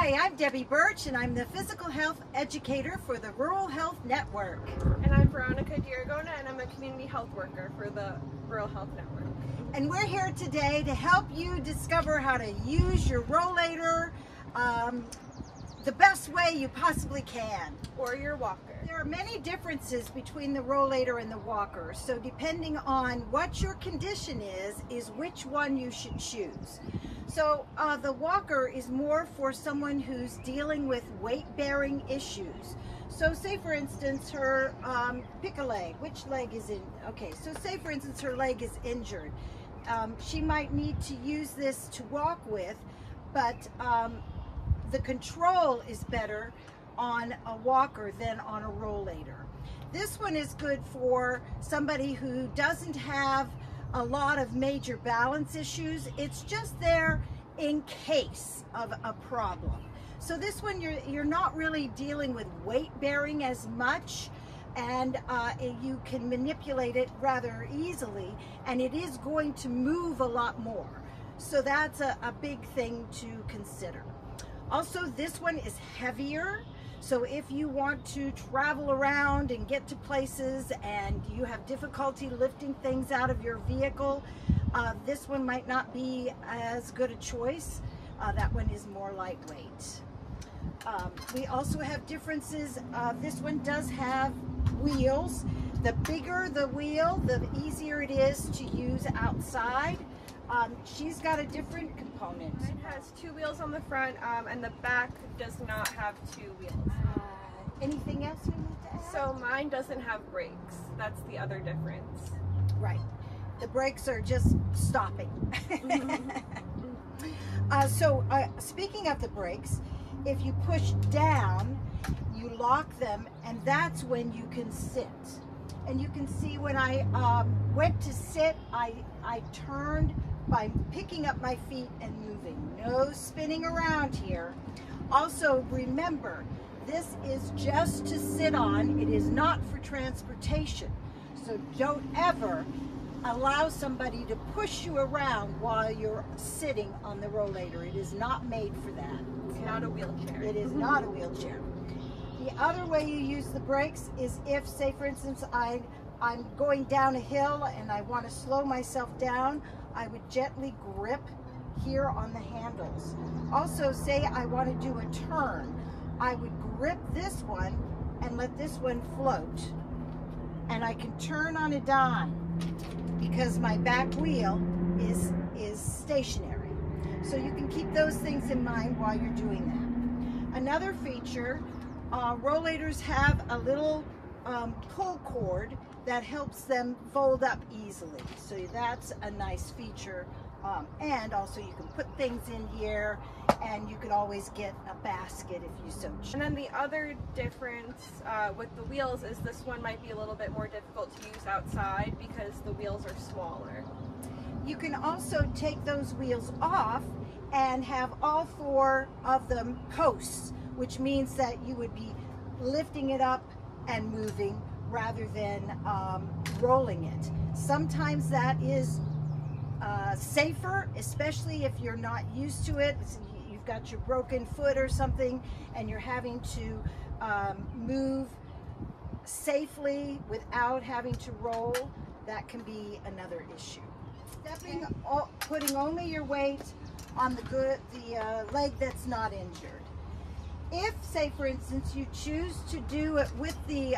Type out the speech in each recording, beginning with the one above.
Hi, I'm Debbie Birch, and I'm the Physical Health Educator for the Rural Health Network. And I'm Veronika and I'm a Community Health Worker for the Rural Health Network. And we're here today to help you discover how to use your rollator the best way you possibly can. Or your walker. There are many differences between the rollator and the walker, so depending on what your condition is which one you should choose. So the walker is more for someone who's dealing with weight-bearing issues. So say for instance her, pick a leg, which leg is in, okay, so say for instance her leg is injured. She might need to use this to walk with, but the control is better on a walker than on a rollator. This one is good for somebody who doesn't have a lot of major balance issues. It's just there in case of a problem. So this one you're not really dealing with weight bearing as much, and you can manipulate it rather easily, and it is going to move a lot more. So that's a big thing to consider. Also, this one is heavier. So if you want to travel around and get to places and you have difficulty lifting things out of your vehicle, this one might not be as good a choice. That one is more lightweight. We also have differences. This one does have wheels. The bigger the wheel, the easier it is to use outside. She's got a different component. Mine has two wheels on the front, and the back does not have two wheels. Anything else we need to add? So mine doesn't have brakes. That's the other difference. Right. The brakes are just stopping. Speaking of the brakes, if you push down, you lock them, and that's when you can sit. And you can see when I went to sit, I turned by picking up my feet and moving. No spinning around here. Also, remember, this is just to sit on. It is not for transportation. So don't ever allow somebody to push you around while you're sitting on the rollator. It is not made for that. It's not a wheelchair. It is not a wheelchair. The other way you use the brakes is if, say for instance, I'm going down a hill and I want to slow myself down, I would gently grip here on the handles. Also, say I want to do a turn, I would grip this one and let this one float. And I can turn on a dime because my back wheel is stationary. So you can keep those things in mind while you're doing that. Another feature, rollators have a little pull cord that helps them fold up easily. So that's a nice feature. And also you can put things in here, and you can always get a basket if you so choose. And then the other difference with the wheels is this one might be a little bit more difficult to use outside because the wheels are smaller. You can also take those wheels off and have all four of them posts, which means that you would be lifting it up and moving rather than rolling it. Sometimes that is safer, especially if you're not used to it. You've got your broken foot or something and you're having to move safely without having to roll. That can be another issue. Putting only your weight on the leg that's not injured. If, say for instance, you choose to do it with the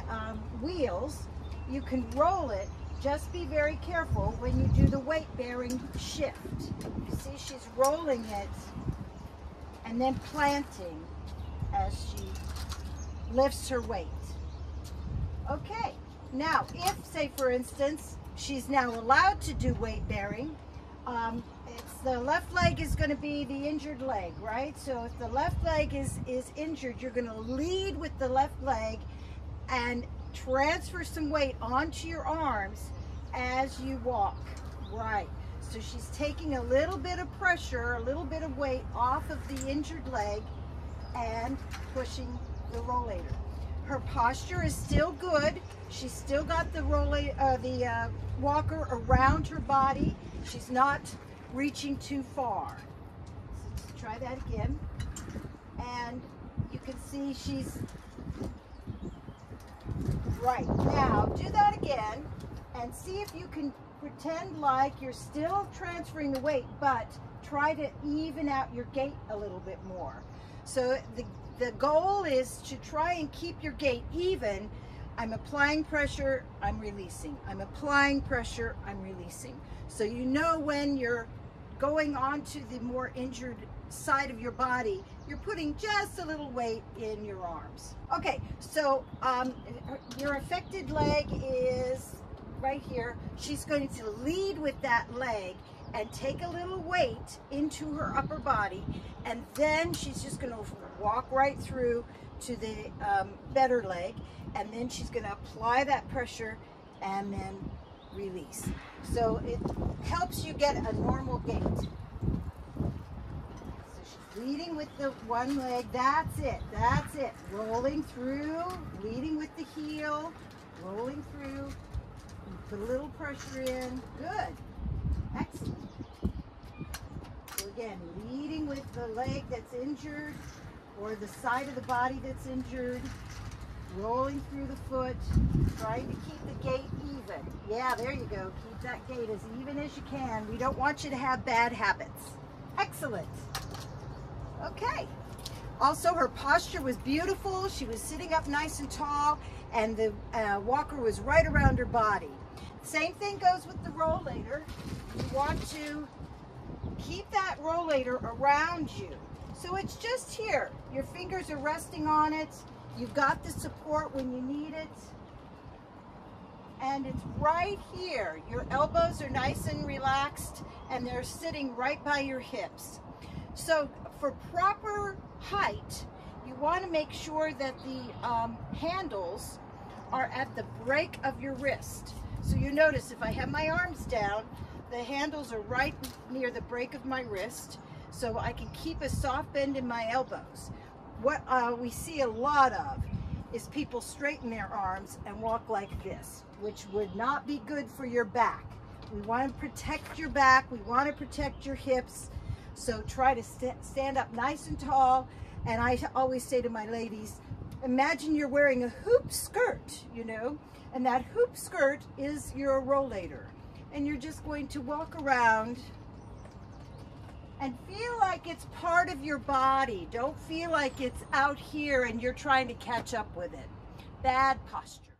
wheels, you can roll it. Just be very careful when you do the weight bearing shift. You see she's rolling it and then planting as she lifts her weight. Okay, now if, say for instance, she's now allowed to do weight bearing, it's the left leg is going to be the injured leg, right? So if the left leg is injured, you're going to lead with the left leg and transfer some weight onto your arms as you walk. Right. So she's taking a little bit of pressure, a little bit of weight off of the injured leg and pushing the rollator. Her posture is still good. She's still got the walker around her body. She's not reaching too far. So let's try that again. And you can see she's right. Now do that again and see if you can pretend like you're still transferring the weight, but try to even out your gait a little bit more. So the goal is to try and keep your gait even. I'm applying pressure, I'm releasing. I'm applying pressure, I'm releasing. So you know when you're going on to the more injured side of your body, you're putting just a little weight in your arms. Okay, so your affected leg is right here. She's going to lead with that leg and take a little weight into her upper body, and then she's just going to walk right through to the better leg, and then she's going to apply that pressure and then release. So it helps you get a normal gait. So she's leading with the one leg. That's it. That's it. Rolling through, leading with the heel, rolling through. Put a little pressure in. Good. Excellent. So again, leading with the leg that's injured or the side of the body that's injured, rolling through the foot, trying to keep the gait even. Yeah, there you go. Keep that gait as even as you can. We don't want you to have bad habits. Excellent. Okay. Also, her posture was beautiful. She was sitting up nice and tall, and the walker was right around her body. Same thing goes with the rollator. You want to keep that rollator around you. So it's just here. Your fingers are resting on it. You've got the support when you need it. And it's right here. Your elbows are nice and relaxed, and they're sitting right by your hips. So for proper height, you want to make sure that the handles are at the break of your wrist. So you notice if I have my arms down, the handles are right near the break of my wrist, so I can keep a soft bend in my elbows. What we see a lot of is people straighten their arms and walk like this, which would not be good for your back. We want to protect your back, we want to protect your hips, so try to stand up nice and tall. And I always say to my ladies, imagine you're wearing a hoop skirt, you know, and that hoop skirt is your rollator. And you're just going to walk around and feel like it's part of your body. Don't feel like it's out here and you're trying to catch up with it. Bad posture.